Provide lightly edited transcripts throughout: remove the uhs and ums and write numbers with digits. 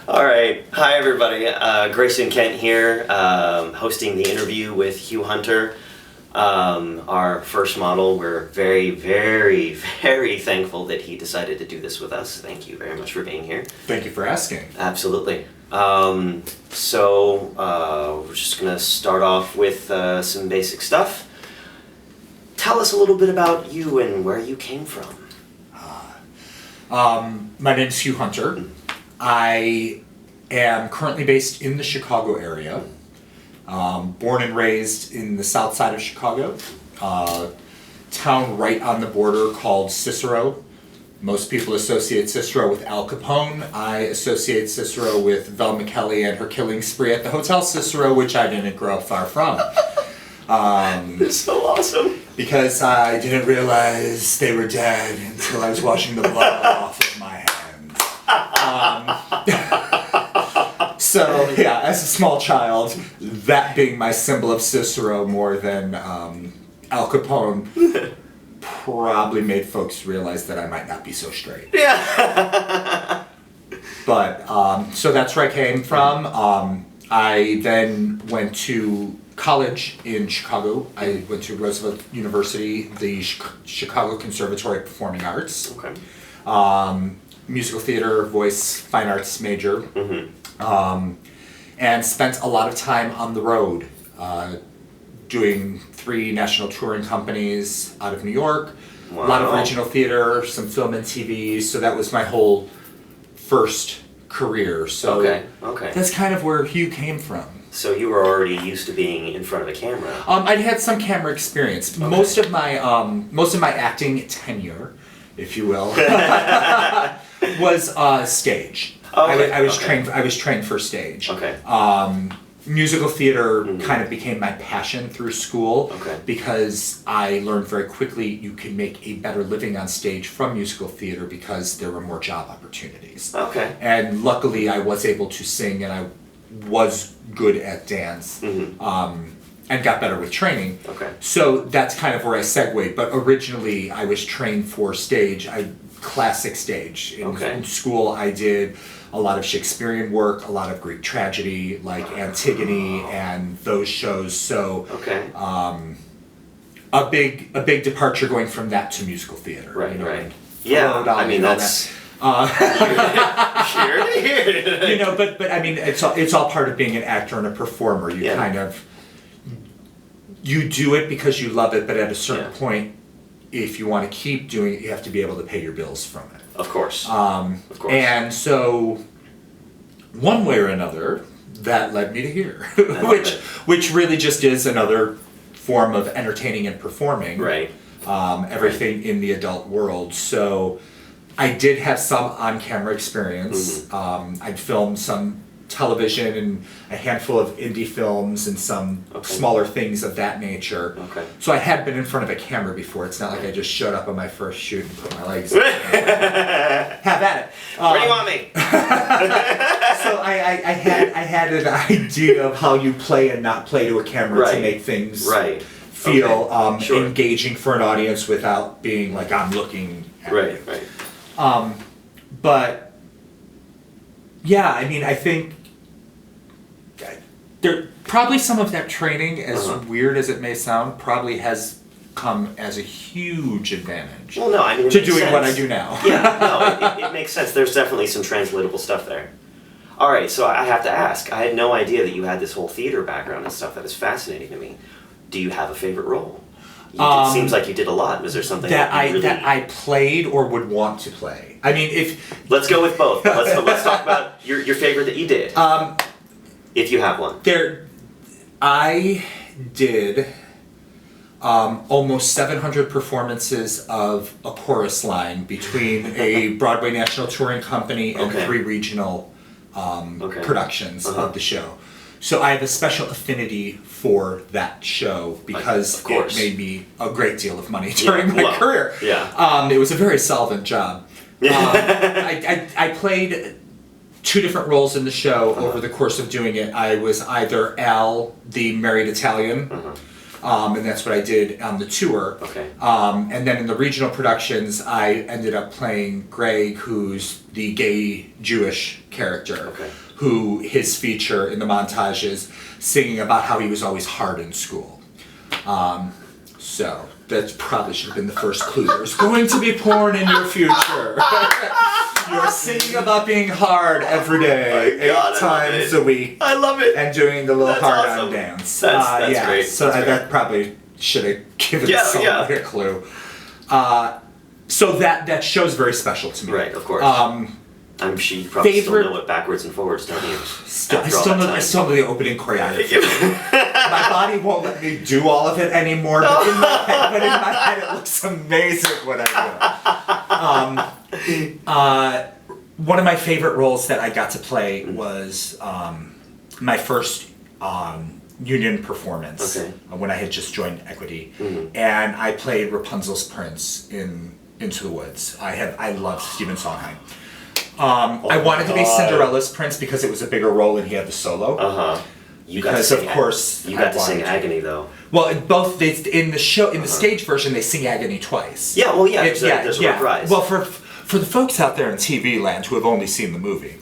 All right. Hi, everybody. Grayson Kent here, hosting the interview with Hugh Hunter, our first model. We're very, very, very thankful that he decided to do this with us. Thank you very much for being here. Thank you for asking. Absolutely. We're just going to start off with some basic stuff. Tell us a little bit about you and where you came from. My name is Hugh Hunter. I am currently based in the Chicago area. Born and raised in the south side of Chicago. Town right on the border called Cicero. Most people associate Cicero with Al Capone. I associate Cicero with Velma Kelly and her killing spree at the Hotel Cicero, which I didn't grow up far from. It's so awesome. Because I didn't realize they were dead until I was washing the blood off of my hands. So, yeah, as a small child, that being my symbol of Cicero more than Al Capone probably made folks realize that I might not be so straight. Yeah. But, so that's where I came from. I then went to college in Chicago. I went to Roosevelt University, the Chicago Conservatory of Performing Arts. Okay. Musical theater, voice, fine arts major. Mm-hmm. And spent a lot of time on the road, doing 3 national touring companies out of New York, Wow. a lot of regional theater, some film and TV, so that was my whole first career. So Okay. that's kind of where Hugh came from. So you were already used to being in front of a camera. I'd had some camera experience. Okay. Most of my acting tenure, if you will, was stage. Okay, I was okay. trained for stage. Okay. Musical theater Mhm. kind of became my passion through school Okay. because I learned very quickly you can make a better living on stage from musical theater because there were more job opportunities. Okay. And luckily I was able to sing and I was good at dance. Mm-hmm. And got better with training. Okay. So that's kind of where I segued. But originally, I was trained for stage, classic stage. Okay. In school, I did a lot of Shakespearean work, a lot of Greek tragedy, like Antigone and those shows. So Okay. a big departure going from that to musical theater. Right. you know, Right. and Yeah. Florida I mean, and all that's. that. Sure. You know, but I mean, it's all part of being an actor and a performer. You Yeah. kind of you do it because you love it, but at a certain Yeah. point, if you want to keep doing it, you have to be able to pay your bills from it. Of course. Of course. And so, one way or another, that led me to here, love it. which really just is another form of entertaining and performing. Right. Everything in the adult world. So, I did have some on-camera experience. Mm-hmm. I'd filmed some television and a handful of indie films and some Okay. smaller things of that nature. Okay. So I had been in front of a camera before. It's not like I just showed up on my first shoot and put my legs in. Have at it. Where do you want me? So I had an idea of how you play and not play to a camera to Right. make things Right. feel Okay. Sure. engaging for an audience without being like I'm looking at Right. you. Right. But yeah, I mean, I think there probably some of that training, as Uh-huh. weird as it may sound, probably has come as a huge advantage Well, no, I mean, it to makes doing what I sense. do now. Yeah, no, it makes sense. There's definitely some translatable stuff there. All right, so I have to ask. I had no idea that you had this whole theater background and stuff. That is fascinating to me. Do you have a favorite role? It seems like you did a lot. Was there something that you really... that I played or would want to play. I mean, if Let's go with both. Let's talk about your favorite that you did, if you have one. I did almost 700 performances of a chorus line between a Broadway national touring company and Okay. 3 regional Okay. productions Uh-huh. of the show. So I have a special affinity for that show because Of course. it made me a great deal of money during my well, career. yeah. It was a very solvent job. I played 2 different roles in the show over the course of doing it. I was either Al, the married Italian, And that's what I did on the tour. Okay. And then in the regional productions, I ended up playing Greg, who's the gay Jewish character, Okay. who his feature in the montage is singing about how he was always hard in school. So that probably should have been the first clue. There's going to be porn in your future. You're singing about being hard every day, Oh my God, 8 times a week. I love it. And doing the little That's hard-on awesome. dance. That's yeah, great. So That's that probably should have given Yeah, someone yeah. a clue. So that show's very special to me. Right, of course. She probably favorite- still know it backwards and forwards, don't you? I After all still that know time. the opening choreography. My body won't let me do all of it anymore, but in my head it looks amazing when I do it. One of my favorite roles that I got to play was my first union performance when I had just joined Equity, and I played Rapunzel's prince in Into the Woods. I loved Stephen Sondheim. I wanted to be Cinderella's prince because it was a bigger role and he had the solo. Because of course you got to sing Agony though. Well, in the show, in the stage version, they sing Agony twice. Yeah, well, yeah, there's a reprise. Well, for the folks out there in TV land who have only seen the movie,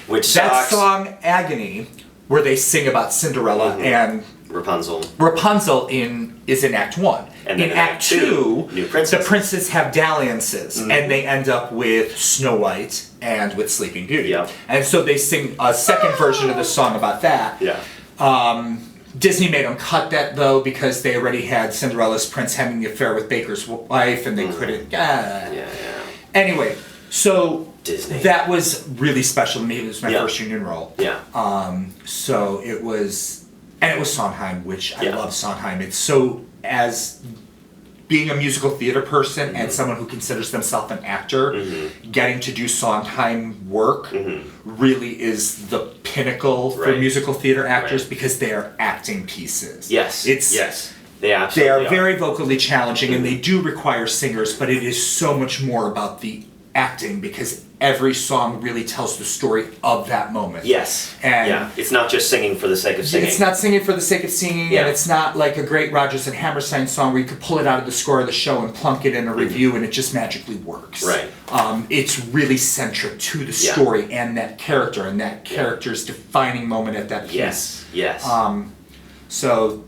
Which that sucks. song Agony, where they sing about Cinderella and Rapunzel is in Act 1. And in then Act 2, New Princess. the princes have dalliances, and they end up with Snow White and with Sleeping Beauty. Yeah. And so they sing a second version of the song about that. Yeah. Disney made them cut that though because they already had Cinderella's prince having the affair with Baker's wife, and they couldn't. Yeah. Anyway, so Disney. that was really special to me. It was my first union role. Yeah. So it was Sondheim, which I Yeah. love Sondheim. It's so, as being a musical theater person and someone who considers themselves an actor, getting to do Sondheim work really is the pinnacle for musical theater actors because they are acting pieces. Yes. Yes. They absolutely are very vocally challenging and they do require singers, but it is so much more about the acting because every song really tells the story of that moment. Yes. And it's not just singing for the sake of singing. It's not singing for the sake of singing, and it's not like a great Rodgers and Hammerstein song where you could pull it out of the score of the show and plunk it in a review and it just magically works. Right. It's really centric to the story and that character and that character's defining moment at that piece. Yes. So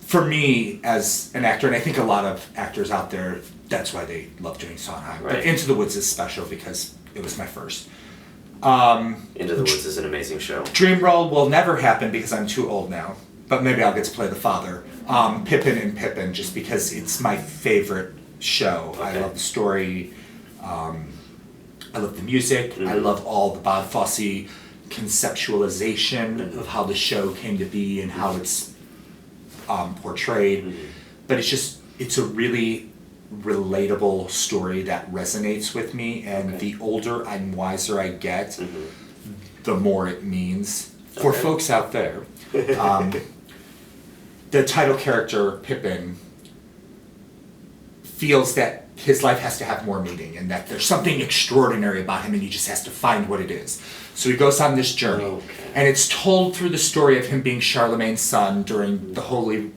for me as an actor, and I think a lot of actors out there, that's why they love doing Sondheim. Right. But Into the Woods is special because it was my first. Into the Woods is an amazing show. Dream role will never happen because I'm too old now. But maybe I'll get to play the father. Pippin, just because it's my favorite show. Okay. I love the story. I love the music. I love all the Bob Fosse conceptualization of how the show came to be and how it's portrayed. But it's a really relatable story that resonates with me, and the older and wiser I get, the more it means. For folks out there, the title character, Pippin, feels that his life has to have more meaning and that there's something extraordinary about him and he just has to find what it is. So he goes on this journey, and it's told through the story of him being Charlemagne's son during the Holy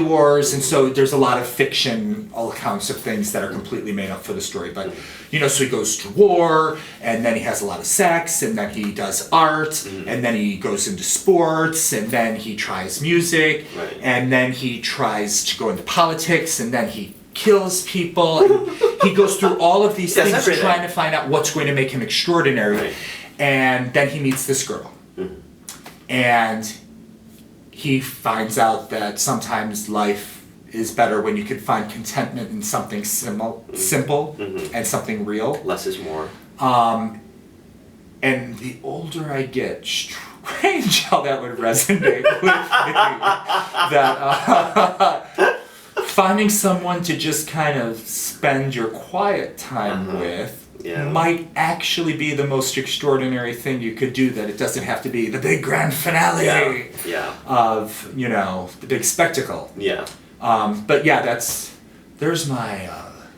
Wars, and so there's a lot of fiction accounts of things that are completely made up for the story. But so he goes to war, and then he has a lot of sex, and then he does art, and then he goes into sports, and then he tries music, and then he tries to go into politics, and then he kills people. And he goes through all of these things trying to find out what's going to make him extraordinary. And then he meets this girl. And he finds out that sometimes life is better when you can find contentment in something simple and something real. Less is more. And the older I get, strange how that would resonate with me. That finding someone to just kind of spend your quiet time with might actually be the most extraordinary thing you could do, that it doesn't have to be the big grand finale of, the big spectacle. But there's my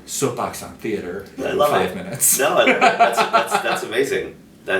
soapbox on theater in 5 minutes. No, I love it. That's amazing.